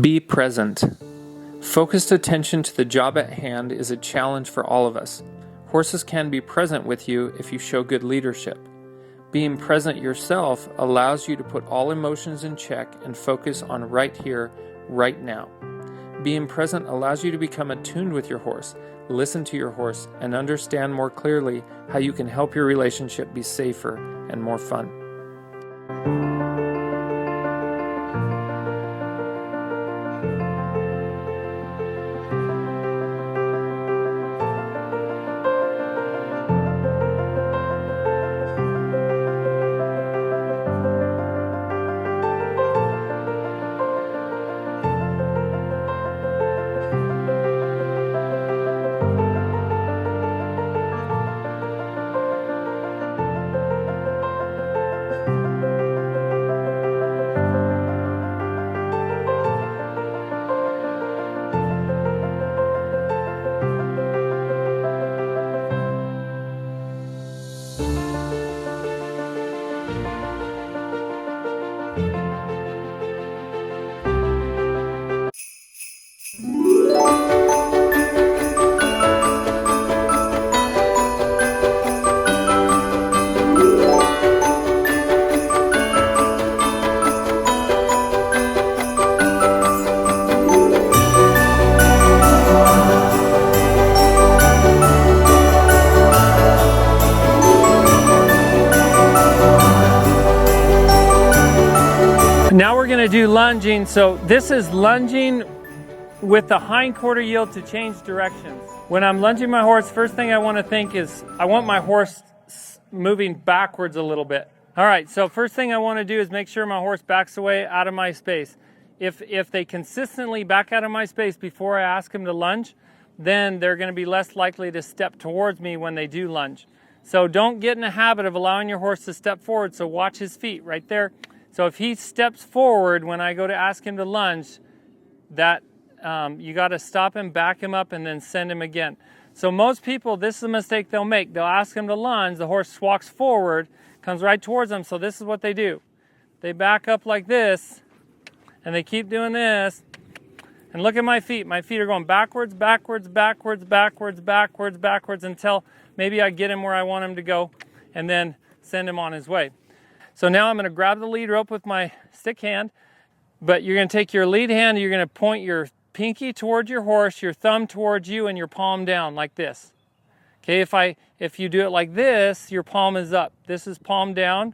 Be present. Focused attention to the job at hand is a challenge for all of us. Horses can be present with you if you show good leadership. Being present yourself allows you to put all emotions in check and focus on right here, right now. Being present allows you to become attuned with your horse, listen to your horse, and understand more clearly how you can help your relationship be safer and more fun. Now we're going to do lunging. So this is lunging with the hind quarter yield to change directions. When I'm lunging my horse, first thing I want to think is I want my horse moving backwards a little bit. All right, so first thing I want to do is make sure my horse backs away out of my space. If they consistently back out of my space before I ask them to lunge, then they're going to be less likely to step towards me when they do lunge. So don't get in a habit of allowing your horse to step forward, so watch his feet right there. So if he steps forward when I go to ask him to lunge, that you got to stop him, back him up, and then send him again. So most people, this is a mistake they'll make. They'll ask him to lunge, the horse walks forward, comes right towards them, so this is what they do. They back up like this, and they keep doing this. And look at my feet. My feet are going backwards, backwards, backwards, backwards, backwards, backwards, until maybe I get him where I want him to go, and then send him on his way. So now I'm going to grab the lead rope with my stick hand, but you're going to take your lead hand, you're going to point your pinky towards your horse, your thumb towards you, and your palm down like this. Okay, if you do it like this, your palm is up. This is palm down.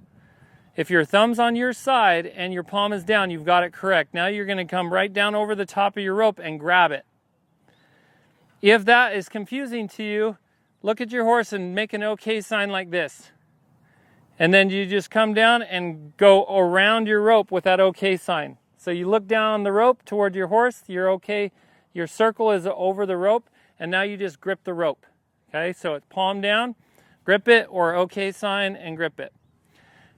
If your thumb's on your side and your palm is down, you've got it correct. Now you're going to come right down over the top of your rope and grab it. If that is confusing to you, look at your horse and make an okay sign like this. And then you just come down and go around your rope with that okay sign. So you look down on the rope toward your horse, you're okay. Your circle is over the rope, and now you just grip the rope. Okay, so it's palm down, grip it, or okay sign and grip it.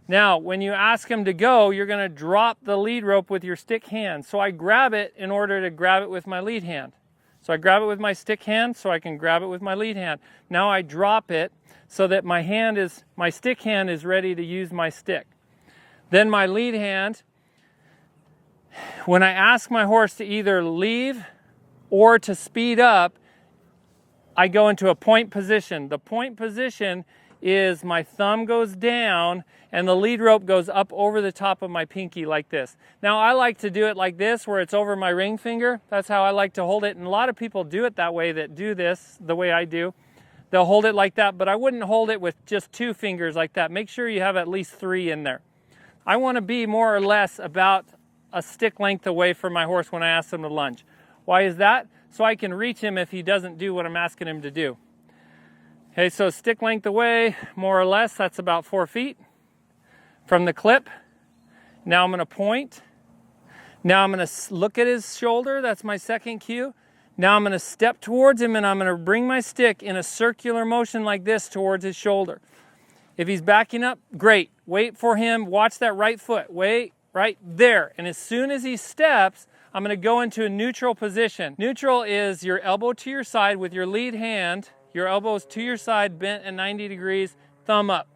Now, when you ask him to go, you're going to drop the lead rope with your stick hand. So I grab it in order to grab it with my lead hand. So I grab it with my stick hand so I can grab it with my lead hand. Now I drop it so that my stick hand is ready to use my stick. Then my lead hand, when I ask my horse to either leave or to speed up, I go into a point position. The point position is my thumb goes down and the lead rope goes up over the top of my pinky like this. Now I like to do it like this where it's over my ring finger. That's how I like to hold it, and a lot of people do it that way that do this the way I do. They'll hold it like that, but I wouldn't hold it with just 2 fingers like that. Make sure you have at least 3 in there. I want to be more or less about a stick length away from my horse when I ask him to lunge. Why is that? So I can reach him if he doesn't do what I'm asking him to do. Okay, so stick length away, more or less, that's about 4 feet from the clip. Now I'm going to point. Now I'm going to look at his shoulder, that's my second cue. Now I'm going to step towards him and I'm going to bring my stick in a circular motion like this towards his shoulder. If he's backing up, great. Wait for him, watch that right foot, wait, right there. And as soon as he steps, I'm going to go into a neutral position. Neutral is your elbow to your side with your lead hand, your elbows to your side, bent at 90 degrees, thumb up.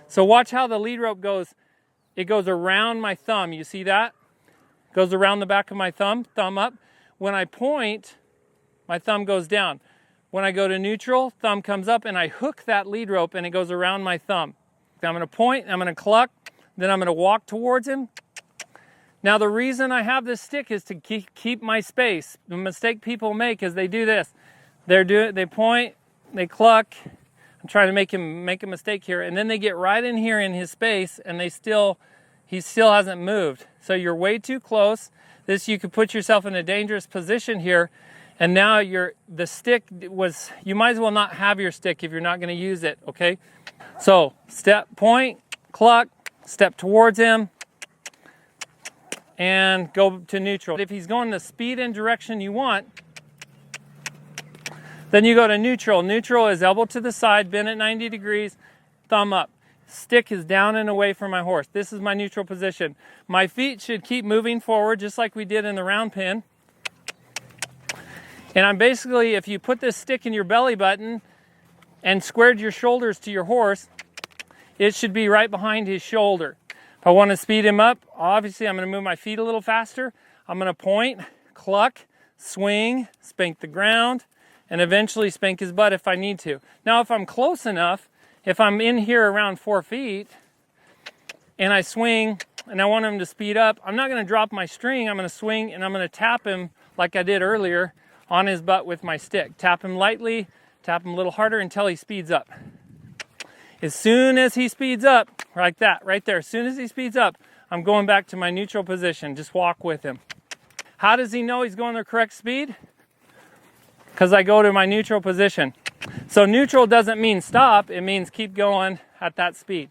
So watch how the lead rope goes. It goes around my thumb, you see that? goes around the back of my thumb, thumb up. When I point, my thumb goes down. When I go to neutral, thumb comes up, and I hook that lead rope, and it goes around my thumb. I'm going to point, I'm going to cluck, then I'm going to walk towards him. Now the reason I have this stick is to keep my space. The mistake people make is they do this. They point, they cluck. I'm trying to make him make a mistake here, and then they get right in here in his space, and he still hasn't moved. So you're way too close. You could put yourself in a dangerous position here, and now the stick you might as well not have your stick if you're not going to use it, okay? So step, point, cluck, step towards him, and go to neutral. If he's going the speed and direction you want, then you go to neutral. Neutral is elbow to the side, bend at 90 degrees, thumb up. Stick is down and away from my horse. This is my neutral position. My feet should keep moving forward just like we did in the round pin. And I'm basically, if you put this stick in your belly button and squared your shoulders to your horse, it should be right behind his shoulder. If I want to speed him up, obviously I'm going to move my feet a little faster. I'm going to point, cluck, swing, spank the ground, and eventually spank his butt if I need to. Now if I'm close enough, if I'm in here around 4 feet and I swing and I want him to speed up, I'm not going to drop my string. I'm going to swing and I'm going to tap him like I did earlier on his butt with my stick. Tap him lightly, tap him a little harder until he speeds up. As soon as he speeds up, like that, right there, as soon as he speeds up, I'm going back to my neutral position. Just walk with him. How does he know he's going the correct speed? Because I go to my neutral position. So neutral doesn't mean stop, it means keep going at that speed.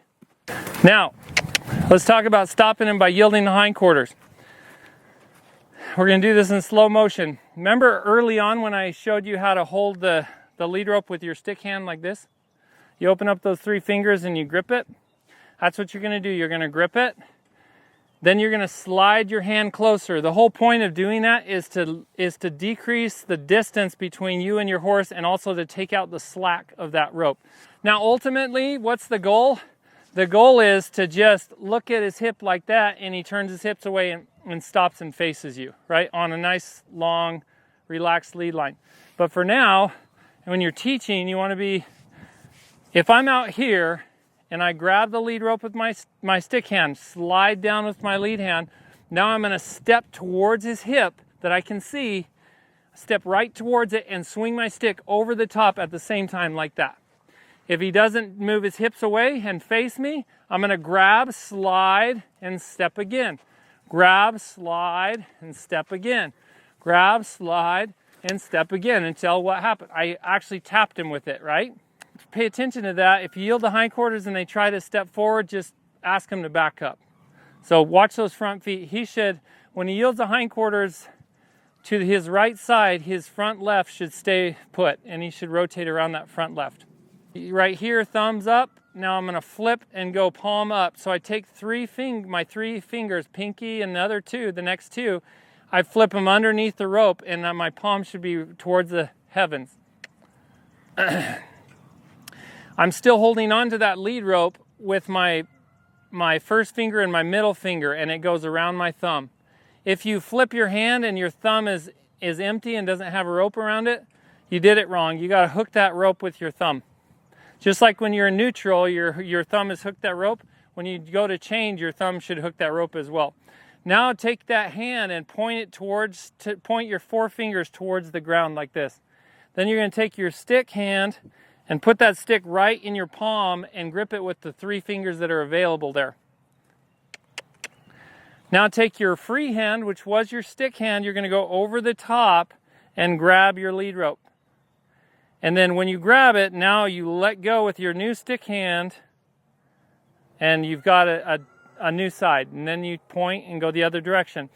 Now, let's talk about stopping him by yielding the hindquarters. We're going to do this in slow motion. Remember early on when I showed you how to hold the lead rope with your stick hand like this? You open up those 3 fingers and you grip it. That's what you're going to do. You're going to grip it. Then you're going to slide your hand closer. The whole point of doing that is to decrease the distance between you and your horse, and also to take out the slack of that rope. Now ultimately, what's the goal? The goal is to just look at his hip like that, and he turns his hips away and stops and faces you, right? On a nice, long, relaxed lead line. But for now, when you're teaching, you want to be, if I'm out here, and I grab the lead rope with my stick hand, slide down with my lead hand. Now I'm going to step towards his hip that I can see, step right towards it and swing my stick over the top at the same time like that. If he doesn't move his hips away and face me, I'm going to grab, slide, and step again. Grab, slide, and step again. Grab, slide, and step again until what happened? I actually tapped him with it, right? Pay attention to that. If you yield the hindquarters and they try to step forward, just ask them to back up. So watch those front feet. He should, when he yields the hindquarters to his right side, his front left should stay put, and he should rotate around that front left. Right here, thumbs up. Now I'm going to flip and go palm up. So I take my 3 fingers, pinky and the other 2, the next 2, I flip them underneath the rope, and my palm should be towards the heavens. I'm still holding on to that lead rope with my first finger and my middle finger, and it goes around my thumb. If you flip your hand and your thumb is empty and doesn't have a rope around it, you did it wrong. You got to hook that rope with your thumb. Just like when you're in neutral, your thumb is hooked that rope. When you go to change, your thumb should hook that rope as well. Now take that hand and point your 4 fingers towards the ground like this. Then you're going to take your stick hand and put that stick right in your palm and grip it with the 3 fingers that are available there. Now take your free hand, which was your stick hand, you're going to go over the top and grab your lead rope. And then when you grab it, now you let go with your new stick hand, and you've got a new side. And then you point and go the other direction.